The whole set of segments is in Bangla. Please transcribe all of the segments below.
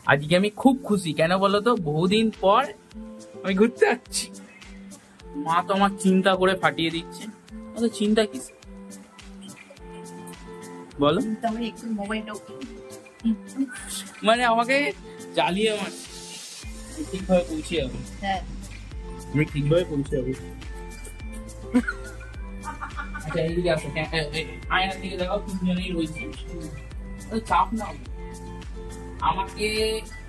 আজকে আমি খুব খুশি, কেন বলো তো? বহুদিন পর আমি ঘুরতে যাচ্ছি। মা তো আমার চিন্তা করে ফাটিয়ে দিচ্ছে। চিন্তা কি বলো? মানে আমাকে জ্বালিয়ে মারছে। ঠিকভাবে পৌঁছে যাবো, আমি ঠিকভাবে পৌঁছে যাবো। আচ্ছা এইদিকে আসো, আয়নার দিকে দেখাও, তিনজনেই রয়েছে। চাপ নাও। আমাকে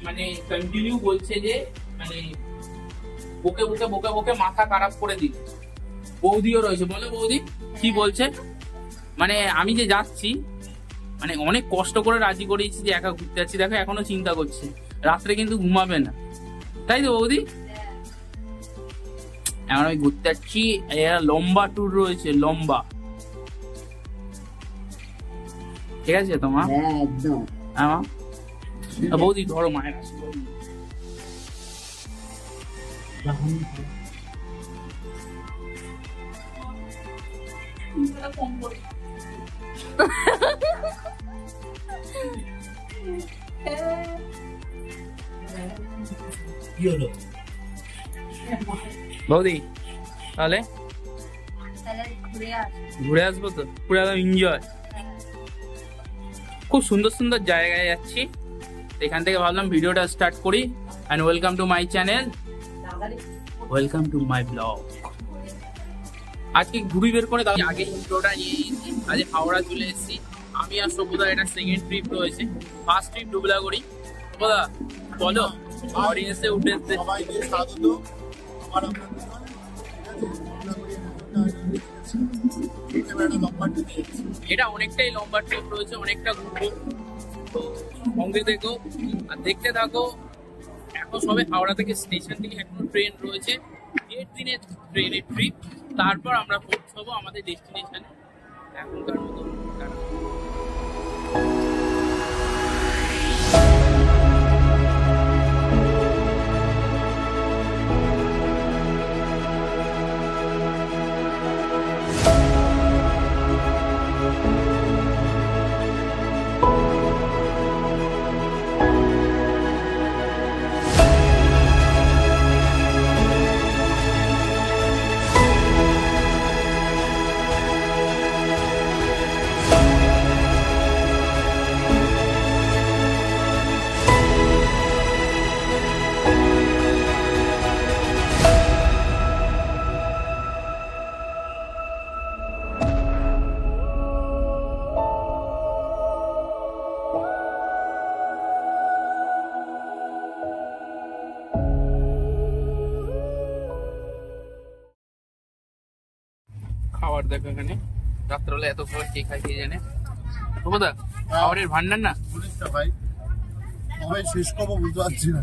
মানে কন্টিনিউ বলছে যে মানে বকে বকে বকে বকে মাথা খারাপ করে দিল। বৌদিও রয়েছে। বলো বৌদি কি বলছে? মানে আমি যে যাচ্ছি, মানে অনেক কষ্ট করে রাজি করিয়েছি যে একা ঘুরতে যাচ্ছি, দেখো এখনো চিন্তা করছে। রাত্রে কিন্তু ঘুমাবে না, তাই তো বৌদি? এখন আমি ঘুরতে যাচ্ছি, লম্বা ট্যুর রয়েছে, লম্বা। ঠিক আছে তোমার? হ্যাঁ বৌদি ধরো মায়ের আশীর্বাদ। কি হলো বৌদি? তাহলে ঘুরে আসবো তো, পুরো এনজয়। খুব সুন্দর সুন্দর জায়গায় যাচ্ছি, এখান থেকে ভাবলাম ভিডিওটা স্টার্ট করি। And welcome to my channel, welcome to my blog. আজকে ঘুরি বের করে দাও। আগে ইন্ট্রোটা নিয়ে নিয়েছি। আজ হাওড়া চলে এসেছি আমি আর সবুদা। এটা সেকেন্ড ট্রিপ রয়েছে, ফার্স্ট ট্রিপ ডুবলাগড়ি। সবুদা বলো অডিয়েন্সে উঠেছে। এটা অনেকটাই লম্বা ট্রিপ রয়েছে, অনেকটা ঘুরবো। তো সঙ্গে দেখো আর দেখতে থাকো। এখন সবে হাওড়া থেকে স্টেশন থেকে এখনো ট্রেন রয়েছে, 1.5 দিনের ট্রেনের ট্রিপ। তারপর আমরা পৌঁছাবো আমাদের ডেস্টিনেশনে। এখনকার মতো খাবার দেখো। এখানে রাত্রেবেলা এত খাবার কে খাই কে জানে। সবুদা খাবারের ভান্ডার না ভাই, সবাই শেষ করবো বুঝতে পারছি না।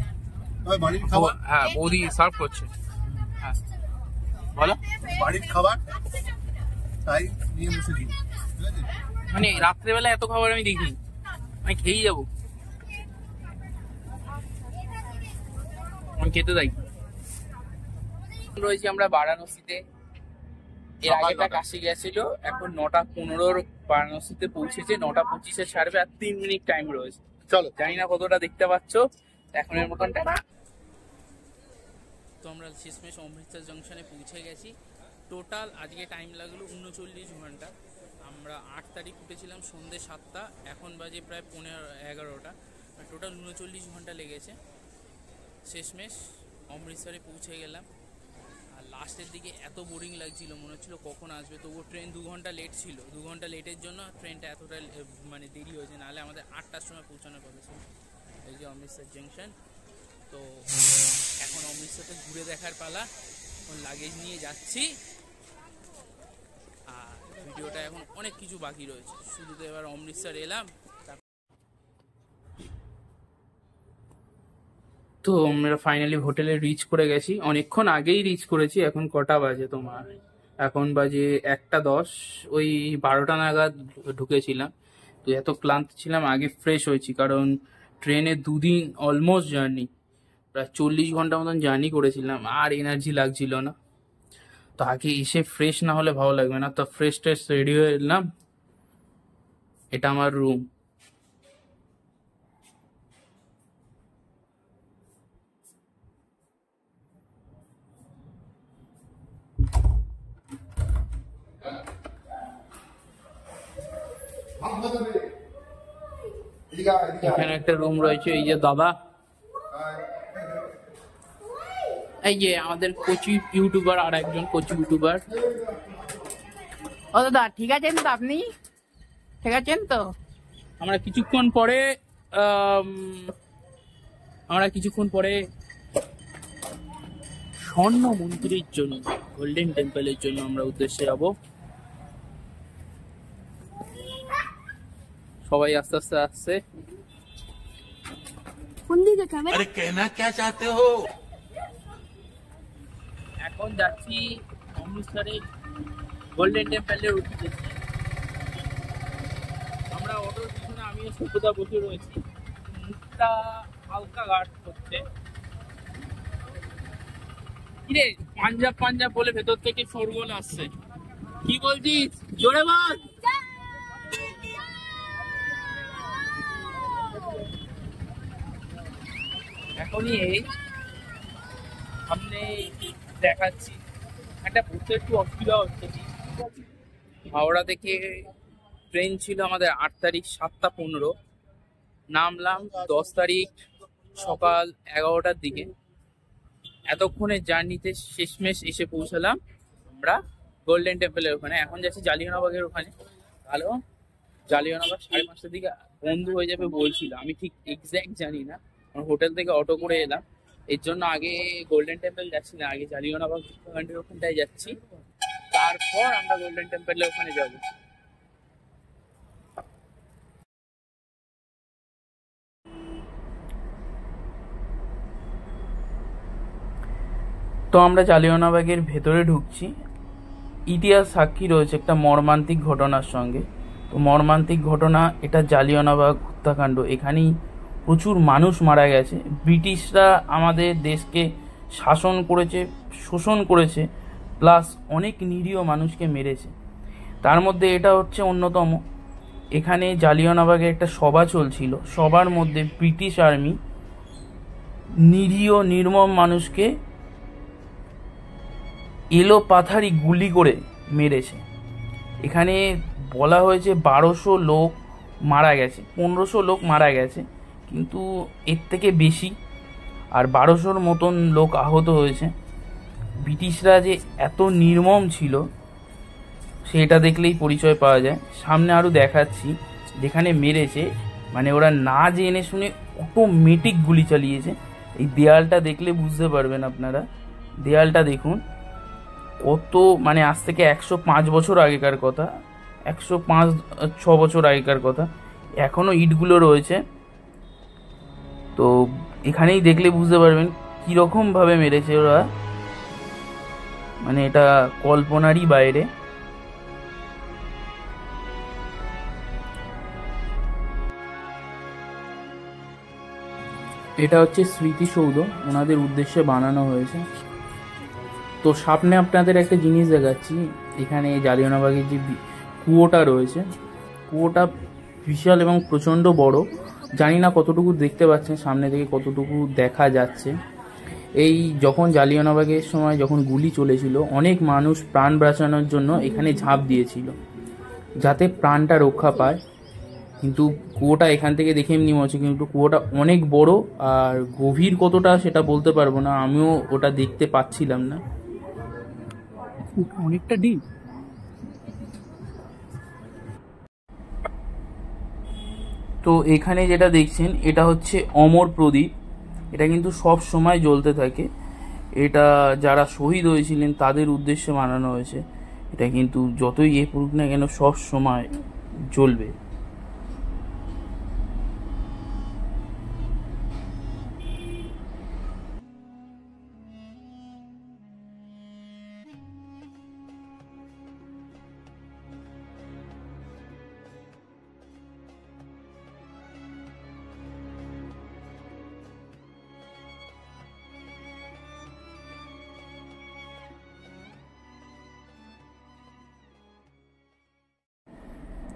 বাড়ির খাবার, হ্যাঁ বৌদি সার্ভ করছে। হ্যাঁ বলো, বাড়ির খাবার তাই নিয়ে বসেছি। মানে রাত্রেবেলা এত খাবার আমি দেখি, আমি খেয়েই যাবো। আমি খেতে যাই। রয়েছি আমরা বারাণসীতে। এর আগেটা কাশি গেছিল, এখন 9:15 বারাণসীতে পৌঁছেছে। 9:25 ছাড়বে, আর 3 মিনিট টাইম রয়েছে। চলো, জানি না কতটা দেখতে পাচ্ছ। এখন এর মতন তো আমরা শেষমেশ অমৃতসর জংশনে পৌঁছে গেছি। টোটাল আজকে টাইম লাগলো 39 ঘন্টা। আমরা 8 তারিখ উঠেছিলাম সন্ধ্যে 7টা, এখন বাজে প্রায় 11:30। টোটাল 39 ঘন্টা লেগেছে। শেষমেশ অমৃতসরে পৌঁছে গেলাম। আর লাস্টের দিকে এত বোরিং লাগছিল, মনে হচ্ছিল কখন আসবে। তবুও ট্রেন 2 ঘন্টা লেট ছিল। 2 ঘন্টা লেটের জন্য ট্রেনটা এতটা মানে দেরি হয়েছে, নাহলে আমাদের 8টার সময় পৌঁছানোর কথা ছিল। এই যে অমৃতসর জংশন। তো এখন অমৃতসরটা ঘুরে দেখার পালা। এখন লাগেজ নিয়ে যাচ্ছি, আর ভিডিওটা এখন অনেক কিছু বাকি রয়েছে। শুধু তো এবার অমৃতসর এলাম। তো আমরা ফাইনালি হোটেলে রিচ করে গেছি, অনেকক্ষণ আগেই রিচ করেছি। এখন কটা বাজে তোমার? এখন বাজে 1:10। ওই 12টা নাগাদ ঢুকেছিলাম। তো এত ক্লান্ত ছিলাম, আগে ফ্রেশ হয়েছি, কারণ ট্রেনে 2 দিন অলমোস্ট জার্নি, প্রায় 40 ঘন্টা মতন জার্নি করেছিলাম, আর এনার্জি লাগছিল না। তো আগে এসে ফ্রেশ না হলে ভালো লাগবে না। তো ফ্রেশ ট্রেশ রেডি হয়ে এলাম। এটা আমার রুম। এখানে একটা রুম রয়েছে। এই যে দাদা, এই যে আমাদের কোচি ইউটিউবার, আর একজন কোচি ইউটিউবার। ও দাদা ঠিক আছেন তো? আপনি ঠিক আছেন তো? আমরা কিছুক্ষণ পরে স্বর্ণ মন্দিরের জন্য, গোল্ডেন টেম্পলের জন্য আমরা উদ্দেশ্যে যাব। সবাই আস্তে আস্তে আসছে। अरे कहना क्या चाहते हो? এখন যাচ্ছি অমৃতসরের গোল্ডেন টেম্পলের উদ্দেশ্যে। আমরা অটোর পিছনে আমিও সুপ্রদা বসে রয়েছি, মুখটা হালকা গার্ড করতে। কিরে পাঞ্জাব পাঞ্জাব বলে ভেতর থেকে শোরগোল আসছে, কি বলছিস? জোরে বল। এখনই এই সামনে দেখাচ্ছি, একটা বুঝতে একটু অসুবিধা হচ্ছে। হাওড়া থেকে ট্রেন ছিল আমাদের 8 তারিখ 7:15, নামলাম 10 তারিখ সকাল 11টার দিকে। এতক্ষণের জার্নিতে শেষমেশ এসে পৌঁছালাম আমরা গোল্ডেন টেম্পলের ওখানে। এখন যাচ্ছি জালিয়ানবাগের ওখানে। ভালো, জালিয়ানবাগ 5:30টার দিকে বন্ধ হয়ে যাবে বলছিল, আমি ঠিক এক্স্যাক্ট জানি না। হোটেল থেকে অটো করে এলাম, এর জন্য আগে গোল্ডেন টেম্পল যাচ্ছি না, আগে জালিয়ানবাগ ওখানটায় যাচ্ছি, তারপর আমরা গোল্ডেন টেম্পলের ওখানে যাব। তো আমরা জালিয়ানবাগের ভেতরে ঢুকছি। ইতিহাস সাক্ষী রয়েছে একটা মর্মান্তিক ঘটনার সঙ্গে। তো মর্মান্তিক ঘটনা এটা জালিয়ানবাগ হত্যাকাণ্ড। এখানেই প্রচুর মানুষ মারা গেছে। ব্রিটিশরা আমাদের দেশকে শাসন করেছে, শোষণ করেছে, প্লাস অনেক নিরীহ মানুষকে মেরেছে। তার মধ্যে এটা হচ্ছে অন্যতম। এখানে জালিয়ানবাগে একটা সভা চলছিল, সবার মধ্যে ব্রিটিশ আর্মি নিরীহ নির্মম মানুষকে এলো পাথারি গুলি করে মেরেছে। এখানে বলা হয়েছে 1200 লোক মারা গেছে, 1500 লোক মারা গেছে, কিন্তু এর থেকে বেশি, আর 1200-র মতন লোক আহত হয়েছে। ব্রিটিশরা যে এত নির্মম ছিল সেটা দেখলেই পরিচয় পাওয়া যায়। সামনে আরও দেখাচ্ছি যেখানে মেরেছে, মানে ওরা না জেনে শুনে অটোমেটিক গুলি চালিয়েছে। এই দেয়ালটা দেখলে বুঝতে পারবেন আপনারা, দেয়ালটা দেখুন কত, মানে আজ থেকে 105 বছর আগেকার কথা, 105-6 বছর আগেকার কথা, এখনো ইটগুলো রয়েছে। তো এখানেই দেখলে বুঝতে পারবেন কিরকম ভাবে মেরেছে ওরা, মানে এটা কল্পনারই বাইরে। এটা হচ্ছে স্মৃতিসৌধ, ওনাদের উদ্দেশ্যে বানানো হয়েছে। তো সামনে আপনাদের একটা জিনিস দেখাচ্ছি, এখানে জালিয়ানবাগের যে কুয়োটা রয়েছে, কুয়োটা বিশাল এবং প্রচণ্ড বড়। জানি না কতটুকু দেখতে পাচ্ছেন, সামনে থেকে কতটুকু দেখা যাচ্ছে। এই যখন জালিয়ানবাগের সময় যখন গুলি চলেছিল, অনেক মানুষ প্রাণ বাঁচানোর জন্য এখানে ঝাঁপ দিয়েছিল যাতে প্রাণটা রক্ষা পায়। কিন্তু কুয়োটা এখান থেকে দেখে এমনি মনে হচ্ছে, কিন্তু কুয়োটা অনেক বড়, আর গভীর কতটা সেটা বলতে পারবো না, আমিও ওটা দেখতে পাচ্ছিলাম না, অনেকটা ডিপ। তো এখানে যেটা দেখছেন এটা হচ্ছে অমর প্রদীপ, এটা কিন্তু সব সময় জ্বলতে থাকে। এটা যারা শহীদ হয়েছিলেন তাদের উদ্দেশ্যে বানানো হয়েছে। এটা কিন্তু যতই এ পড়ুক না কেন সব সময় জ্বলবে।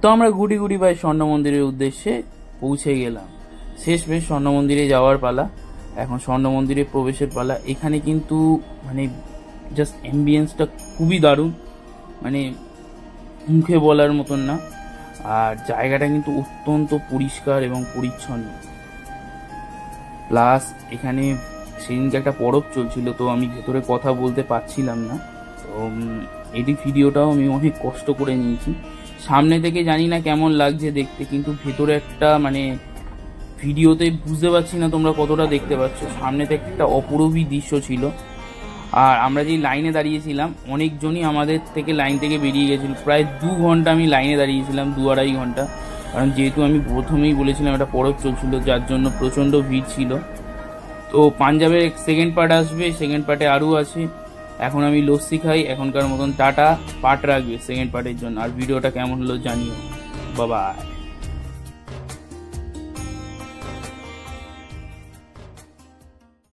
তো আমরা ঘুটি ঘুটি ভাই স্বর্ণ মন্দিরের উদ্দেশ্যে পৌঁছে গেলাম। শেষ বেশ স্বর্ণ মন্দিরে যাওয়ার পালা, এখন স্বর্ণ মন্দিরে প্রবেশের পালা। এখানে কিন্তু মানে জাস্ট অ্যাম্বিয়েন্সটা খুবই দারুণ, মানে মুখে বলার মতন না। আর জায়গাটা কিন্তু অত্যন্ত পরিষ্কার এবং পরিচ্ছন্ন। প্লাস এখানে সেদিনকে একটা পরব চলছিল, তো আমি ভেতরে কথা বলতে পারছিলাম না, তো এটি ভিডিওটাও আমি অনেক কষ্ট করে নিয়েছি। সামনে থেকে জানি না কেমন লাগছে দেখতে, কিন্তু ভেতরে একটা মানে ভিডিওতে বুঝতে পারছি না তোমরা কতটা দেখতে পাচ্ছ, সামনে থেকে একটা অপূরবী দৃশ্য ছিল। আর আমরা যেই লাইনে দাঁড়িয়েছিলাম অনেকজনই আমাদের থেকে লাইন থেকে বেরিয়ে গেছিল, প্রায় 2 ঘন্টা আমি লাইনে দাঁড়িয়েছিলাম, 2-2.5 ঘন্টা, কারণ যেহেতু আমি প্রথমেই বলেছিলাম একটা পরব চলছিল, যার জন্য প্রচণ্ড ভিড় ছিল। তো পাঞ্জাবের সেকেন্ড পার্ট আসবে, সেকেন্ড পার্টে আরও আছে। এখন আমি লস্যি খাই, এখনকার মতন টাটা, পার্ট রাখবে সেকেন্ড পার্টের জন্য। আর ভিডিওটা কেমন হলো জানিও, বাই বাই।